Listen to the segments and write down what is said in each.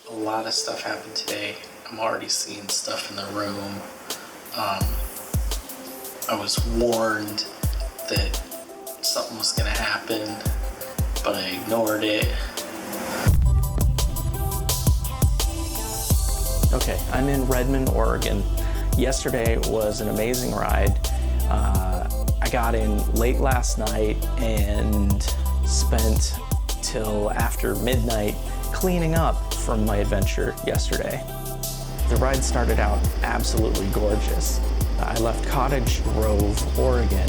a lot of stuff happened today. I'm already seeing stuff in the room. I was warned that something was gonna happen, but I ignored it. Okay, I'm in Redmond, Oregon. Yesterday was an amazing ride. I got in late last night and spent till after midnight cleaning up from my adventure yesterday. The ride started out absolutely gorgeous. I left Cottage Grove, Oregon,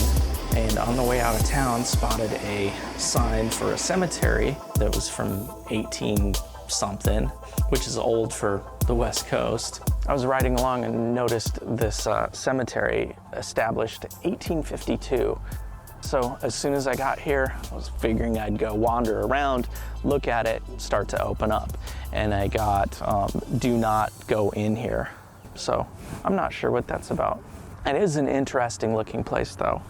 and on the way out of town spotted a sign for a cemetery that was from 18-something, which is old for the West Coast. I was riding along and noticed this cemetery established 1852. So as soon as I got here, I was figuring I'd go wander around, look at it, start to open up. And I got, do not go in here. So I'm not sure what that's about. It is an interesting looking place though.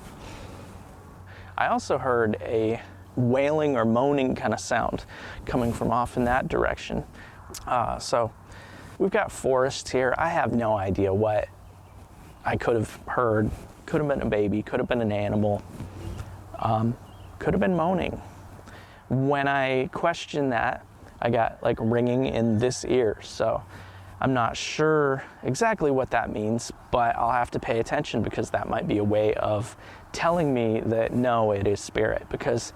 I also heard a wailing or moaning kind of sound coming from off in that direction. So we've got forests here. I have no idea what I could have heard. Could have been a baby, could have been an animal, could have been moaning. When I questioned that, I got like ringing in this ear. So I'm not sure exactly what that means, but I'll have to pay attention because that might be a way of telling me that no, it is spirit, because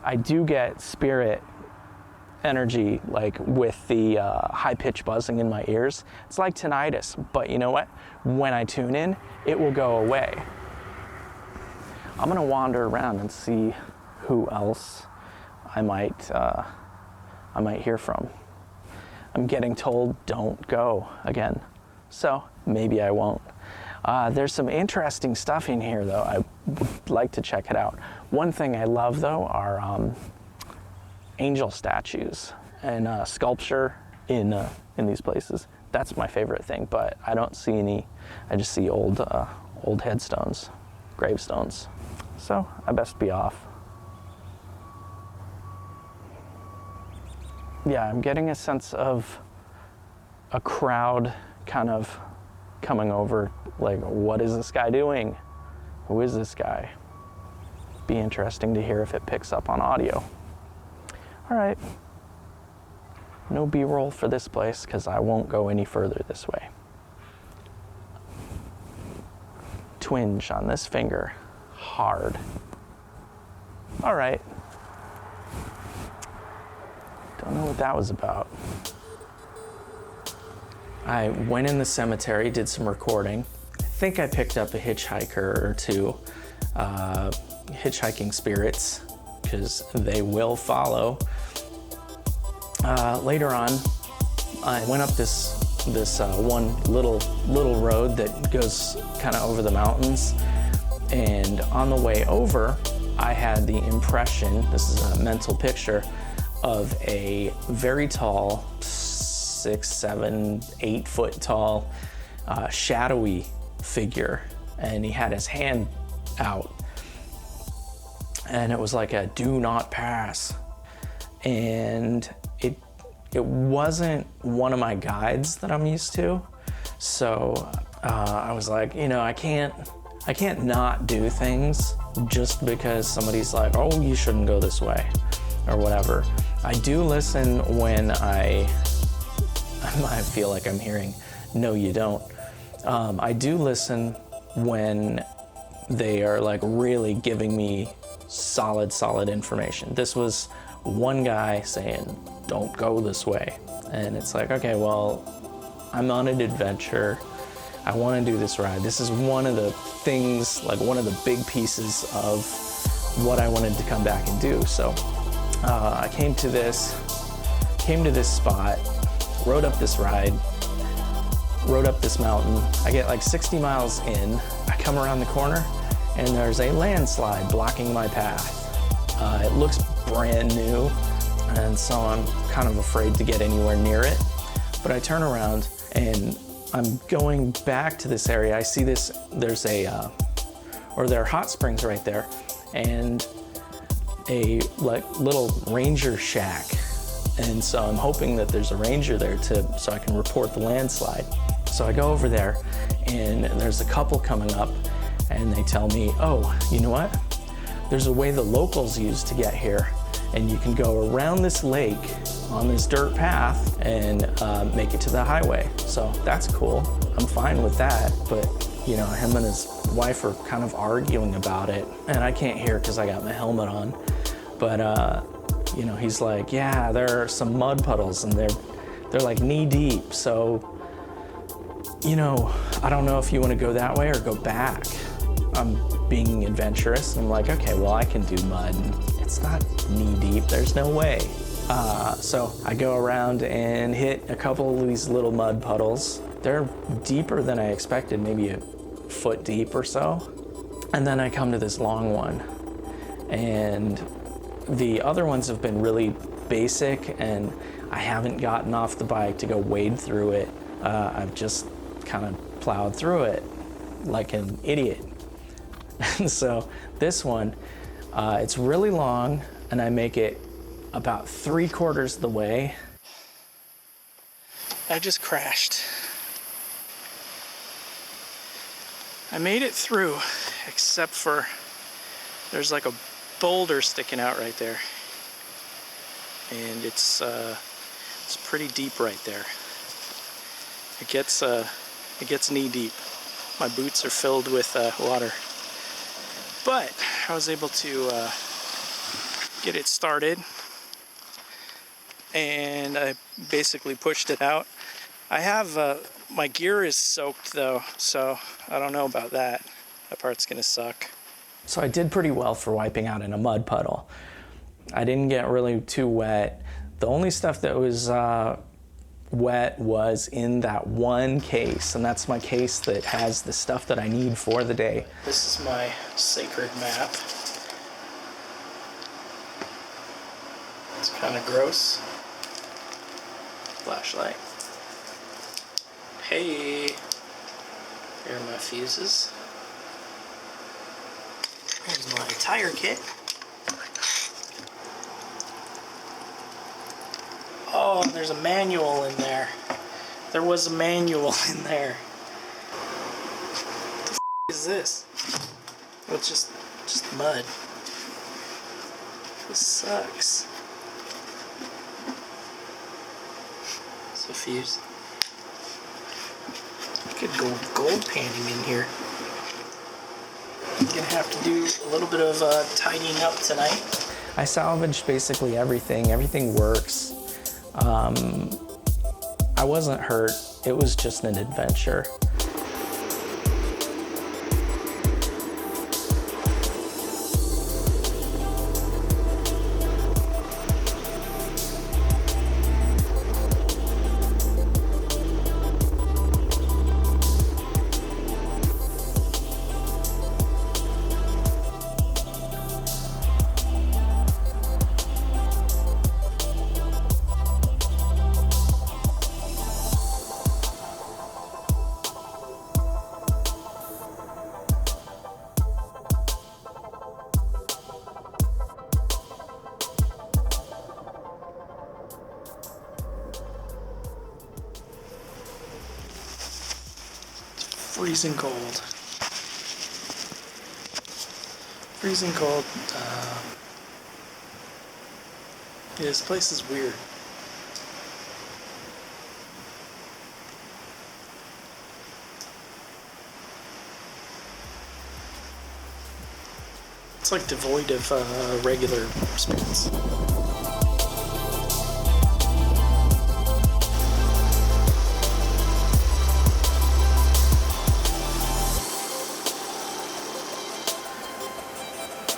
I do get spirit energy like with the high-pitched buzzing in my ears. It's like tinnitus, but you know what? When I tune in, it will go away. I'm gonna wander around and see who else I might hear from. I'm getting told don't go again, so maybe I won't. There's some interesting stuff in here though. I would like to check it out. One thing I love though are angel statues and sculpture in these places. That's my favorite thing, but I don't see any. I just see old headstones, gravestones. So I best be off. Yeah, I'm getting a sense of a crowd kind of coming over, like, what is this guy doing? Who is this guy? Be interesting to hear if it picks up on audio. All right, no B-roll for this place because I won't go any further this way. Twinge on this finger, hard. All right. Don't know what that was about. I went in the cemetery, did some recording. I think I picked up a hitchhiker or two, hitchhiking spirits, because they will follow. Later on, I went up this one little road that goes kind of over the mountains, and on the way over, I had the impression, this is a mental picture, of a very tall, 6, 7, 8 foot tall, shadowy figure, and he had his hand out, and it was like a do not pass, and it wasn't one of my guides that I'm used to, so I was like, you know, I can't not do things just because somebody's like, oh, you shouldn't go this way or whatever. I do listen when I feel like I'm hearing, no, you don't. I do listen when they are like really giving me solid information. This was one guy saying, don't go this way. And it's like, okay, well, I'm on an adventure. I want to do this ride. This is one of the things, like one of the big pieces of what I wanted to come back and do. So I came to this spot, rode up this ride, rode up this mountain. I get like 60 miles in, I come around the corner and there's a landslide blocking my path. It looks brand new, and so I'm kind of afraid to get anywhere near it. But I turn around and I'm going back to this area. I see this, there's there are hot springs right there, and a like little ranger shack And so I'm hoping that there's a ranger there so I can report the landslide. So I go over there, and there's a couple coming up, and they tell me, oh, you know what? There's a way the locals use to get here, and you can go around this lake on this dirt path and make it to the highway. So that's cool. I'm fine with that, but you know, him and his wife are kind of arguing about it, and I can't hear because I got my helmet on. But you know, he's like, yeah, there are some mud puddles, and they're like knee deep. So, you know, I don't know if you want to go that way or go back. I'm being adventurous. I'm like, okay, well, I can do mud. It's not knee deep. There's no way. So I go around and hit a couple of these little mud puddles. They're deeper than I expected, maybe a foot deep or so. And then I come to this long one. And the other ones have been really basic, and I haven't gotten off the bike to go wade through it. I've just kind of plowed through it like an idiot. And so this one, it's really long, and I make it about 3/4 of the way. I just crashed. I made it through, except for there's like a boulder sticking out right there, and it's pretty deep right there. It gets knee deep. My boots are filled with water, but I was able to get it started, and I basically pushed it out. I have my gear is soaked though, so I don't know about that. That part's gonna suck. So I did pretty well for wiping out in a mud puddle. I didn't get really too wet. The only stuff that was wet was in that one case, and that's my case that has the stuff that I need for the day. This is my sacred map. It's kind of gross. Flashlight. Hey, here are my fuses. Here's my tire kit. Oh, there's a manual in there. There was a manual in there. What the f*** is this? Oh, it's just mud. This sucks. It's a fuse. Good gold painting in here. I'm gonna have to do a little bit of tidying up tonight. I salvaged basically everything. Everything works. I wasn't hurt. It was just an adventure. Freezing cold. Freezing cold. Yeah, this place is weird. It's like devoid of regular space.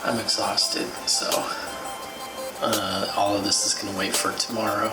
I'm exhausted, so all of this is gonna wait for tomorrow.